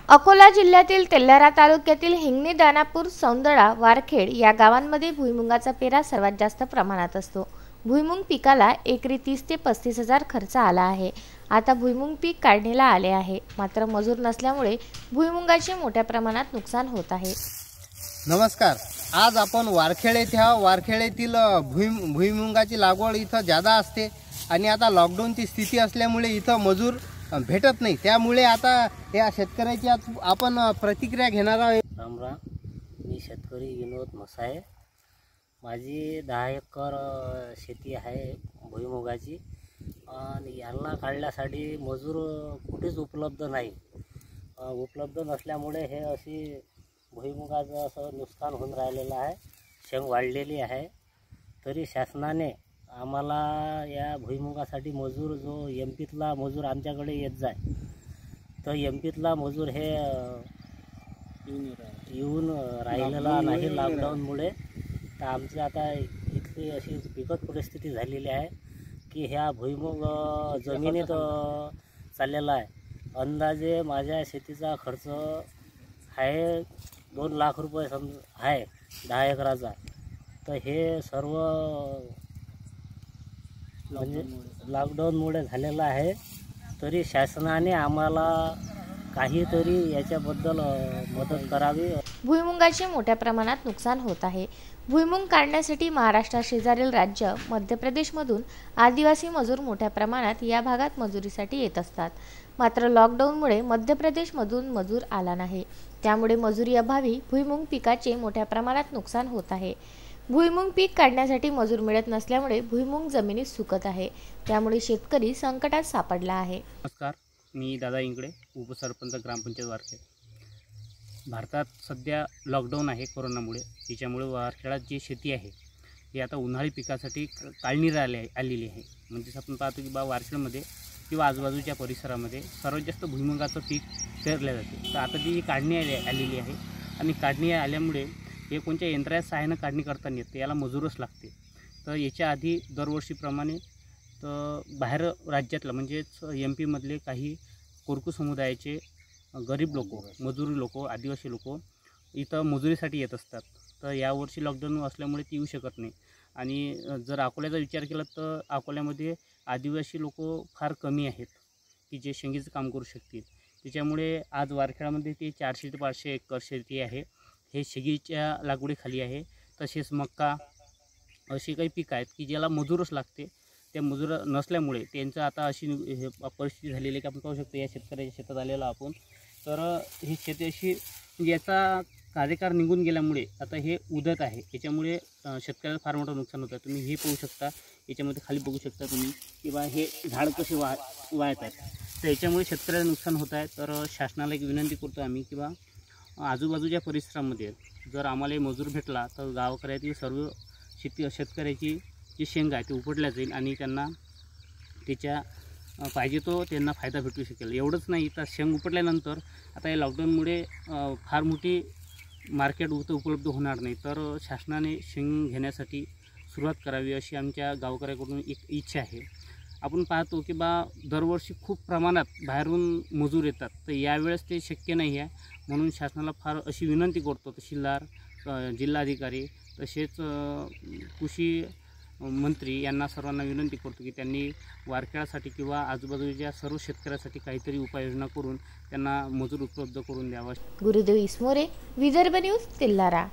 अकोला जिल्ह्यातील तेल्हारा तालुक्यातील हिंगणी, दानापूर, सौंदळा, वारखेड या गावांमध्ये भुईमुगाचा पेरा सर्वात जास्त प्रमाणात असतो। भुईमुग पिकाला एकरी 30 ते 35 हजार खर्च आला आहे। आता भुईमुग पीक काढणीला आले आहे, मात्र मजूर नसल्यामुळे भुईमुगाचे मोठ्या प्रमाणात नुकसान होत आहे। नमस्कार, आज आपण वारखेड येथील भुईमुगाची लागवड इथं जादा असते आणि आता लॉकडाऊनची स्थिती असल्यामुळे इथं मजूर भेटत नाही। त्यामुळे आता या शेतकऱ्याची आपण प्रतिक्रिया घेणार आहोत। राम राम, मी शेतकरी विनोद मसाय। माझी 10 एकर शेती आहे भुईमुगाची आणि याला काढण्यासाठी मजूर कुठेच उपलब्ध नाही। उपलब्ध नसल्यामुळे हे अशी भुईमुगाचं असं नुकसान होऊन राहिलेलं आहे। शेंग वाढलेली आहे, तरी शासनाने आम्हाला या भुईमुगासाठी मजूर जो एमपीतला मजूर आमच्याकडे येत जाय, तर एमपीतला मजूर हे येऊन राहिलेला नाही लॉकडाऊनमुळे। तर आमची आता इथली अशी बिकट परिस्थिती झालेली आहे की ह्या भुईमुग जमिनीत चाललेला आहे। अंदाजे माझ्या शेतीचा खर्च आहे 2 लाख रुपये आहे 10 एकराचा। तर हे सर्व म्हणजे लॉकडाऊनमुळे झालेलं आहे। तरी शासनाने आम्हाला काहीतरी याच्याबद्दल मदत करावी। भुईमुगाचे मोठ्या प्रमाणात नुकसान होत आहे। भुईमुग काढण्यासाठी महाराष्ट्र शेजारील राज्य मध्य प्रदेशमधून आदिवासी मजूर मोठ्या प्रमाणात या भागात मजुरीसाठी येत असतात, मात्र लॉकडाऊनमुळे मध्य प्रदेशमधून मजूर आला नाही। त्यामुळे मजुरी अभावी भुईमुग पिकाचे मोठ्या प्रमाणात नुकसान होत आहे। भुईमुग पीक काढण्यासाठी मजूर मिळत नसल्यामुळे भुईमुग जमिनीत सुकत आहे, त्यामुळे शेतकरी संकटात सापडला आहे। नमस्कार, मी दादा इंगळे, उपसरपंच ग्रामपंचायत वारखेड। भारतात सध्या लॉकडाऊन आहे कोरोनामुळे। त्याच्यामुळे वारखेडात जी शेती आहे ही आता उन्हाळी पिकासाठी काढणीला आलेली आहे। म्हणजे आपण पाहतो की वारखेडमध्ये किंवा आजूबाजूच्या परिसरामध्ये सर्वात जास्त भुईमुगाचं पीक पेरले जाते। तर आता जी काढणी आलेली आहे आणि काढणी आल्यामुळे हे कोणत्या यंत्राच्या सहाय्यानं काढणी करता नाही येत, याला मजूरच लागते। तर याच्या आधी दरवर्षीप्रमाणे तर बाहेर राज्यातलं म्हणजेच MP मधले काही कोरकू समुदायाचे गरीब लोक, मजुरी लोक, आदिवासी लोक इथं मजुरीसाठी येत असतात। तर यावर्षी लॉकडाऊन असल्यामुळे ती येऊ शकत नाही। आणि जर अकोल्याचा विचार केला तर अकोल्यामध्ये आदिवासी लोक फार कमी आहेत की जे शेंगीचं काम करू शकतील। त्याच्यामुळे आज वारखेडामध्ये ते 400 ते 500 एकर शेती आहे, हे शेगीच्या लागवडीखाली आहे। तसेच मक्का अशी काही पिकं आहेत की ज्याला मजूरच लागते। त्या मजूर नसल्यामुळे त्यांचं आता अशी परिस्थिती झालेली आहे की आपण पाहू शकतो या शेतकऱ्याच्या शेतात आलेला आपण। तर ही शेती अशी याचा कार्यकाळ निघून गेल्यामुळे आता हे उदत आहे। याच्यामुळे शेतकऱ्याला फार मोठं नुकसान होतं। तुम्ही हे पाहू शकता, याच्यामध्ये खाली बघू शकता तुम्ही किंवा हे झाड कसे वाहत आहेत। तर याच्यामुळे शेतकऱ्याला नुकसान होत आहे। तर शासनाला एक विनंती करतो आम्ही किंवा आजूबाजूच्या परिसरामध्ये जर आम्हाला मजूर भेटला तर गावाकडे सर्व शेतकऱ्याची जी शेंग आहे ती उपटल्या जाईल आणि त्यांना त्याच्या पाहिजे तो त्यांना फायदा भेटू शकेल। एवढंच नाही तर शेंग उपटल्यानंतर आता या लॉकडाऊनमुळे फार मोठी मार्केट उपलब्ध होणार नाही। तर शासनाने शेंग घेण्यासाठी सुरुवात करावी अशी आमच्या गावकऱ्याकडून एक इच्छा आहे। आपण पाहतो की दरवर्षी खूप प्रमाणात बाहेरून मजूर येतात, तर यावेळेस ते शक्य नाही आहे। म्हणून शासनाला फार अशी विनंती करतो, तहसीलदार, जिल्हाधिकारी तसेच कृषी मंत्री यांना सर्वांना विनंती करतो की त्यांनी वारखेडासाठी किंवा आजूबाजूच्या सर्व शेतकऱ्यांसाठी काहीतरी उपाययोजना करून त्यांना मजूर उपलब्ध करून द्यावा। गुरुदेव इसमोरे, विदर्भ न्यूज, तेल्हारा।